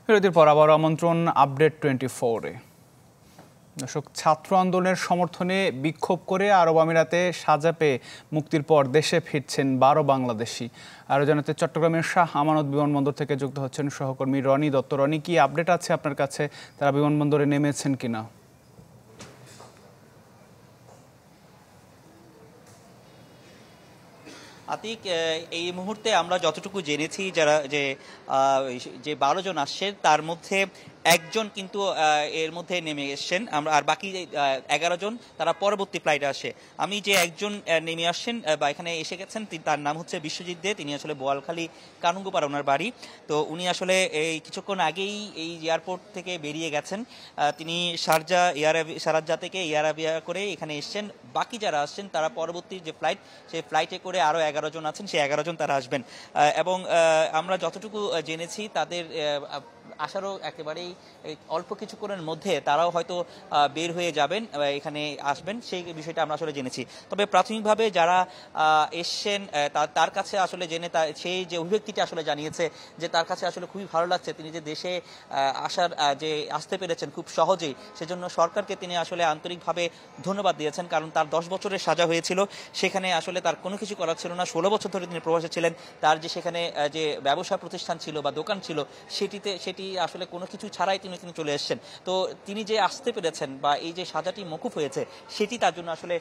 বিরতির পর আবার আমন্ত্রণ আপডেট 24-এ। দর্শক, ছাত্র আন্দোলনের সমর্থনে বিক্ষোভ করে আরব আমিরাতে সাজা পেয়ে মুক্তির পর দেশে ফিরছেন 12 বাংলাদেশি। আরও জানাতে চট্টগ্রামের শাহ আমানত বিমানবন্দর থেকে যুক্ত হচ্ছেন সহকর্মী রনি দত্ত। রনি, কি আপডেট আছে আপনার কাছে? তারা বিমানবন্দরে নেমেছেন কিনা? আতিক, এই মুহূর্তে আমরা যতটুকু জেনেছি যারা যে 12 জন আসছেন তার মধ্যে একজন কিন্তু এর মধ্যে নেমে এসছেন, আর বাকি 11 জন তারা পরবর্তী ফ্লাইটে আসে। আমি যে একজন নেমে আসছেন বা এখানে এসে গেছেন, তার নাম হচ্ছে বিশ্বজিৎ দে। তিনি আসলে বোয়ালখালী কানুঙ্গুপাড়া ওনার বাড়ি। তো উনি আসলে এই কিছুক্ষণ আগেই এই এয়ারপোর্ট থেকে বেরিয়ে গেছেন। তিনি শারজাহ থেকে এয়ার আরাবিয়া করে এখানে এসছেন। বাকি যারা আসছেন তারা পরবর্তী যে ফ্লাইট, সেই ফ্লাইটে করে আরও 11 জন আছেন, সেই 11 জন তারা আসবেন। এবং আমরা যতটুকু জেনেছি তাদের আসারও একেবারেই অল্প কিছুক্ষণের মধ্যে তারাও হয়তো বের হয়ে যাবেন, এখানে আসবেন, সেই বিষয়টা আমরা আসলে জেনেছি। তবে প্রাথমিকভাবে যারা এসছেন তার কাছে আসলে জেনে সেই যে অভিব্যক্তিটা আসলে জানিয়েছে যে তার কাছে আসলে খুবই ভালো লাগছে তিনি যে দেশে আসতে পেরেছেন খুব সহজেই, সেজন্য সরকারকে তিনি আসলে আন্তরিকভাবে ধন্যবাদ দিয়েছেন। কারণ তার 10 বছরের সাজা হয়েছিল, সেখানে আসলে তার কোনো কিছু করার ছিল না। 16 বছর ধরে তিনি প্রবাসে ছিলেন। তার যে সেখানে যে ব্যবসা প্রতিষ্ঠান ছিল বা দোকান ছিল, সেটি আসলে কোনো কিছু ছাড়াই তিনি চলে এসেছেন। তো তিনি যে আসতে পেরেছেন বা এই যে সাজাটি মকুফ হয়েছে, সেটি তার জন্য আসলে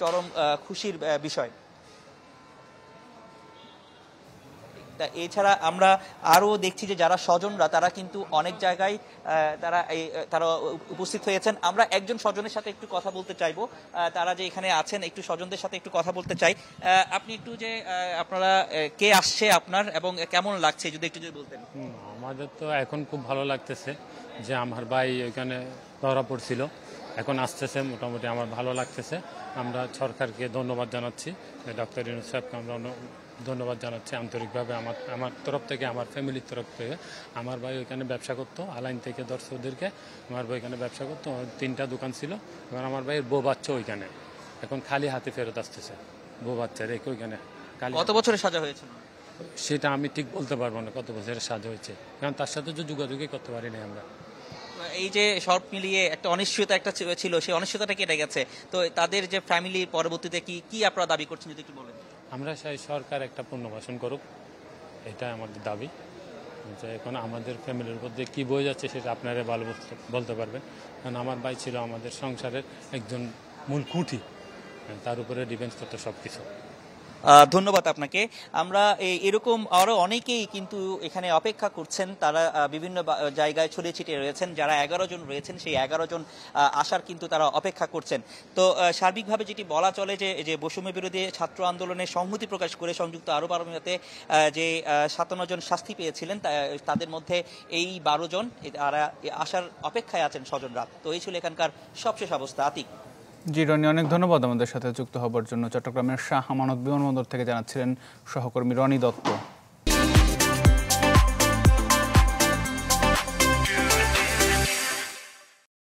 চরম খুশির বিষয়। এছাড়া আমরা আরও দেখছি যে যারা স্বজনরা তারা কিন্তু অনেক জায়গায় তারা উপস্থিত হয়েছেন। আমরা একজন স্বজনের সাথে একটু কথা বলতে চাইবো, তারা যে এখানে আছেন, একটু স্বজনদের সাথে একটু কথা বলতে চাই। আপনি একটু যে আপনারা কে আসছে আপনার এবং কেমন লাগছে যদি একটু বলতেন। আমাদের তো এখন খুব ভালো লাগতেছে যে আমার ভাই এখানে ধরা পড়ছিল, এখন আসতেছে, মোটামুটি আমার ভালো লাগতেছে। আমরা সরকারকে ধন্যবাদ জানাচ্ছি, ডক্টর ইউনূস সাহেবকে আমরা ধন্যবাদ জানাচ্ছি আন্তরিকভাবে। আমার তরফ থেকে, আমার ফ্যামিলির তরফ থেকে। আমার ভাই ওইখানে ব্যবসা করতো, আলাইন থেকে দর্শকদেরকে আমার ভাই এখানে ব্যবসা করতো, 3টা দোকান ছিল। এবার আমার ভাইয়ের বউ বাচ্চা ওইখানে, এখন খালি হাতে ফেরত আসতেছে, বউ বাচ্চা রেখে ওইখানে। কত বছরের সাজা হয়েছে সেটা আমি ঠিক বলতে পারবো না কত বছরের সাজা হয়েছে, কারণ তার সাথে তো যোগাযোগই করতে পারি না আমরা। এই যে সব মিলিয়ে একটা অনিশ্চয়তা ছিল, সেই অনিশ্চয়তাটা কেটে গেছে। তো তাদের যে ফ্যামিলি পরবর্তীতে কি আপনারা দাবি করছেন যদি একটু বলেন। আমরা চাই সরকার একটা পুনর্বাসন করুক, এটা আমাদের দাবি। এখন আমাদের ফ্যামিলির মধ্যে কি বয়ে যাচ্ছে সেটা আপনারা ভালো বলতে পারবেন, কারণ আমার ভাই ছিল আমাদের সংসারের একজন মূল খুঁটি, তার উপরে ডিপেন্ড করতো সব কিছু। ধন্যবাদ আপনাকে। আমরা এরকম আরও অনেকেই কিন্তু এখানে অপেক্ষা করছেন, তারা বিভিন্ন জায়গায় ছড়িয়ে ছিটিয়ে রয়েছেন। যারা 11 জন রয়েছেন, সেই 11 জন আসার কিন্তু তারা অপেক্ষা করছেন। তো সার্বিকভাবে যেটি বলা চলে যে বৈষম্য বিরোধী ছাত্র আন্দোলনে সংহতি প্রকাশ করে সংযুক্ত আরব আমিরাতে যে 57 জন শাস্তি পেয়েছিলেন, তাদের মধ্যে এই 12 জন তারা আসার অপেক্ষায় আছেন স্বজনরা। তো এই ছিল এখানকার সবশেষ অবস্থা। আতিক। জি রনি, অনেক ধন্যবাদ আমাদের সাথে যুক্ত হবার জন্য। চট্টগ্রামের শাহ আমানত বিমানবন্দর থেকে জানাচ্ছিলেন সহকর্মী রনি দত্ত।